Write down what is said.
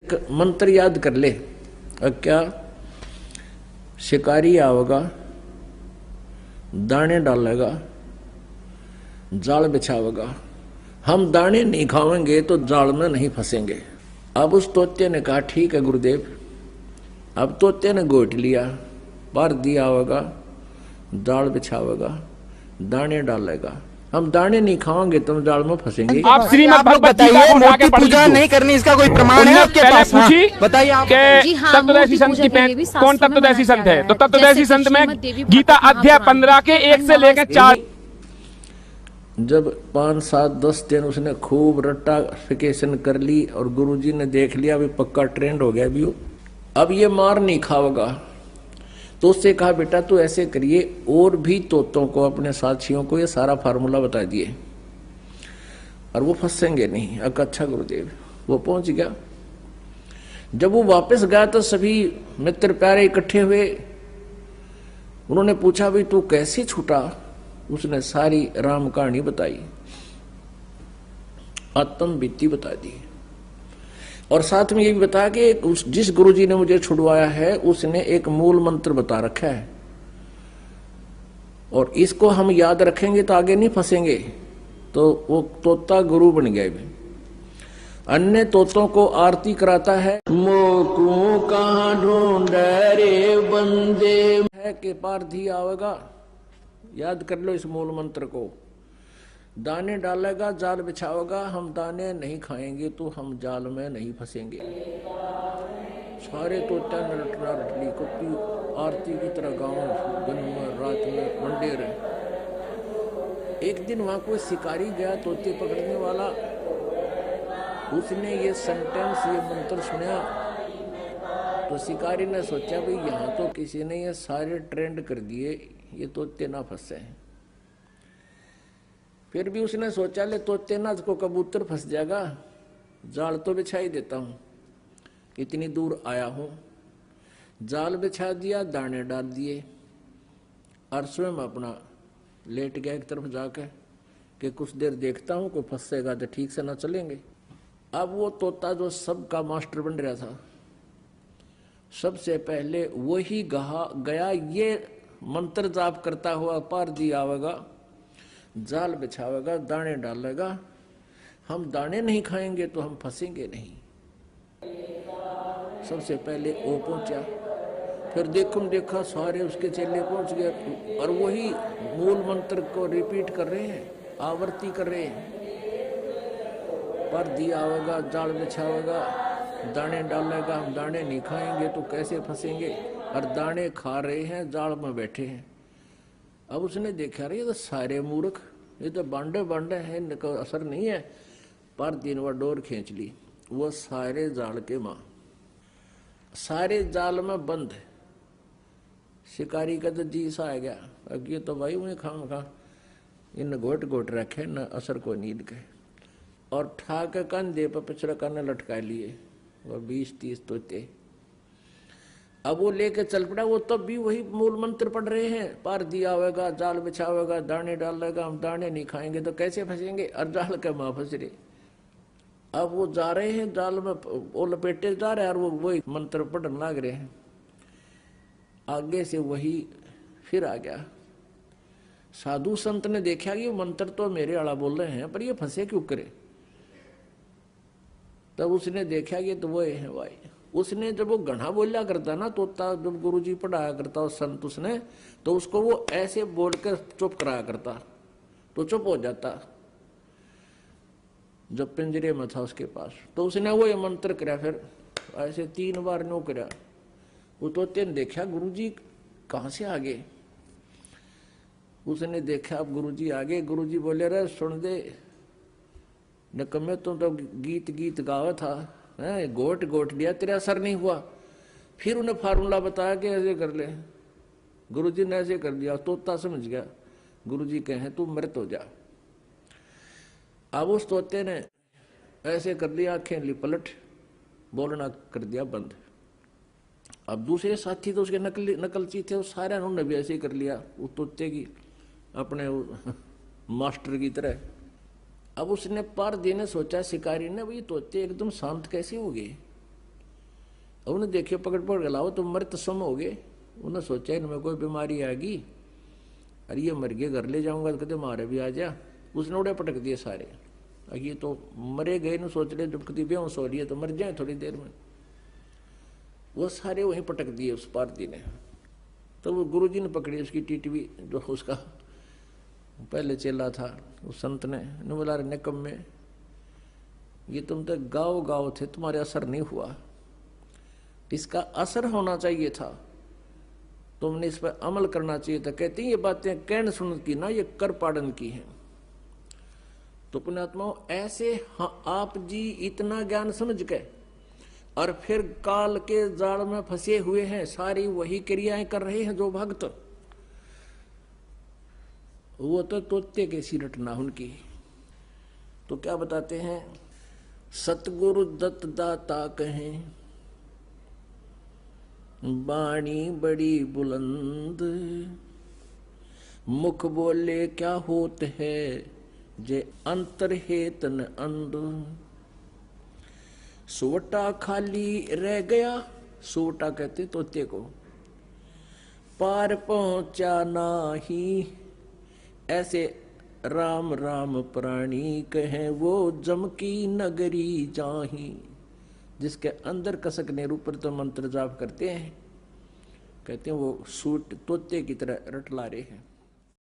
एक मंत्र याद कर ले। क्या शिकारी आओगा, दाने डालेगा, जाल बिछावेगा, हम दाने नहीं खाएंगे तो जाल में नहीं फंसेंगे। अब उस तोते ने कहा ठीक है गुरुदेव। अब तोते ने गोट लिया, पार दिया होगा, जाल बिछावेगा, दाने डालेगा, हम दाने नहीं खाएंगे तो जाल में फंसेंगे। आप श्रीमद् भगवत गीता को उठा के पूजा नहीं करनी, इसका कोई प्रमाण है आपके पास? बताइए आप। तत्वदर्शी संत की कौन तत्वदर्शी संत है? तो तत्वदर्शी संत में गीता अध्याय 15 के 1 से लेकर 4। जब 5, 7, 10 दिन उसने खूब रट्टाफिकेशन कर ली और गुरुजी ने देख लिया अभी पक्का ट्रेंड हो गया भी, अब ये मार नहीं खाओगा, तो उससे कहा बेटा तू ऐसे करिए, और भी तोतों को अपने साथियों को ये सारा फार्मूला बता दिए और वो फंसेंगे नहीं। अच्छा गुरुदेव। वो पहुंच गया। जब वो वापस गया तो सभी मित्र प्यारे इकट्ठे हुए। उन्होंने पूछा भाई तू कैसे छूटा? उसने सारी राम कहानी बताई, आत्म बीती बता दी, और साथ में ये भी बताया कि जिस गुरुजी ने मुझे छुड़वाया है उसने एक मूल मंत्र बता रखा है और इसको हम याद रखेंगे तो आगे नहीं फंसेंगे। तो वो तोता गुरु बन गए। अन्य तोतों को आरती कराता है। मोकू कहाँ ढूंढे रे बंदे है के पारधी आवेगा। याद कर लो इस मूल मंत्र को। दाने डालेगा, जाल बिछाओगा, हम दाने नहीं खाएंगे तो हम जाल में नहीं फंसेंगे। सारे तोता नरटना रटली कुत्ती आरती की तरह गाँव दिन में रात में मंडे रहे। एक दिन वहां कोई शिकारी गया तोते पकड़ने वाला, उसने ये सेंटेंस ये मंत्र सुना तो शिकारी ने सोचा भाई यहाँ तो किसी ने ये सारे ट्रेंड कर दिए, ये तोते ना फंसे। फिर भी उसने सोचा ले तोते ना को कबूतर फंस जाएगा, जाल तो बिछा ही देता हूं, इतनी दूर आया हूं। जाल बिछा दिया, दाने डाल दिए और स्वयं अपना लेट गया एक तरफ जाके कि कुछ देर देखता हूं, कोई फंसेगा तो ठीक से ना चलेंगे। अब वो तोता जो सबका मास्टर बन रहा था, सबसे पहले वही गया ये मंत्र जाप करता हुआ, पार दी आवेगा, जाल बिछावेगा, दाने डालेगा, हम दाने नहीं खाएंगे तो हम फंसेंगे नहीं। सबसे पहले वो पहुंचा, फिर देखा सारे उसके चेले पहुंच गए और वही मूल मंत्र को रिपीट कर रहे हैं, आवर्ती कर रहे हैं। पर दिया आवेगा, जाल बिछावेगा, दाने डालेगा, हम दाने नहीं खाएंगे तो कैसे फंसेंगे, और दाने खा रहे हैं, जाल में बैठे हैं। अब उसने देखा रही ये तो सारे मूर्ख, ये तो बांडे हैं, इनका असर नहीं है। पर दिन वह डोर खींच ली, वो सारे जाल के मां, सारे जाल में बंद। शिकारी का तो जी सा आ गया, अब ये तो भाई उन्हें खा इन घोट रखे न असर को नींद के, और ठाक कंधे पर पिछड़ा करने लटका लिए वो 20-30 तोते। अब वो लेके चल पड़ा, वो तब भी वही मूल मंत्र पढ़ रहे हैं, पार दिया होगा, जाल बिछावेगा, दाने डालेगा, हम दाने नहीं खाएंगे तो कैसे फंसेंगे, और जाल के मां फंस रहे। अब वो जा रहे हैं जाल में, वो लपेटे जा रहे हैं और वो वही मंत्र पढ़ने लग रहे हैं। आगे से वही फिर आ गया। साधु संत ने देखा कि मंत्र तो मेरे वाला बोल रहे हैं पर ये फंसे क्यों करे। तब उसने देखा कि तो वो है भाई। उसने जब वो गढ़ा बोलिया करता ना तोता, जब गुरुजी पढ़ाया करता उस संत उसने, तो उसको वो ऐसे बोल कर चुप कराया करता तो चुप हो जाता। जब पिंजरे में था उसके पास तो उसने वो ये मंत्र कराया, फिर ऐसे 3 बार नो कराया। वो तोते ने देखा गुरुजी कहाँ से आ गए। उसने देखा अब गुरुजी आ गए। गुरुजी बोले रे सुन दे निकम्मे, तुम तो गीत गावा था, है गोट लिया, तेरा असर नहीं हुआ। फिर उन्हें फार्मूला बताया कि ऐसे कर ले। गुरुजी ने ऐसे कर दिया, तोता समझ गया गुरुजी कहे तू मृत हो जा। अब उस तोते ने ऐसे कर दिया, आंखें लिपलट, बोलना कर दिया बंद। अब दूसरे साथी तो उसके नकलची थे, उस सारे उन्होंने भी ऐसे ही कर लिया उस तोते की, अपने मास्टर की तरह। अब उसने पार देने सोचा शिकारी ने, भाई तोते एकदम शांत कैसे हो गए, उन्हें देखे पकड़ पकड़ के लाओ तो मृत सम हो गए। उन्हें सोचा इनमें कोई बीमारी आएगी, अरे ये मर गए, घर ले जाऊंगा तो कहते मारे भी आ जा। उसने उड़े पटक दिए सारे। ये तो मरे गए न, सोच रहे जब कभी बेहोश हो रही है तो मर जाए थोड़ी देर में। वो सारे वहीं पटक दिए उस पारती ने। तो वो गुरुजी ने पकड़ी उसकी टीटवी, जो उसका पहले चेला था, उस संत ने बोला निकम में, ये तुम तो गाँव गाँव थे, तुम्हारे असर नहीं हुआ, इसका असर होना चाहिए था, तुमने इस पर अमल करना चाहिए था। कहते हैं ये बातें कहन सुन की ना, ये कर पाड़न की है। तो पुण्यात्माओं ऐसे आप जी इतना ज्ञान समझ के और फिर काल के जाल में फंसे हुए हैं, सारी वही क्रियाएं कर रहे हैं जो भक्त, वो तो तोते के सी रटना उनकी। तो क्या बताते हैं, सतगुरु दत्त दाता कहें, बाणी बड़ी बुलंद, मुख बोले क्या होत है, जे अंतर है तन अंध। सोटा खाली रह गया, सोटा कहते तोते को, पार पहुंचा नाही, ऐसे राम राम प्राणी कहे वो जम की नगरी जाही। जिसके अंदर कसकने ऊपर तो मंत्र जाप करते हैं, कहते हैं वो सूट तोते की तरह रटला रहे हैं।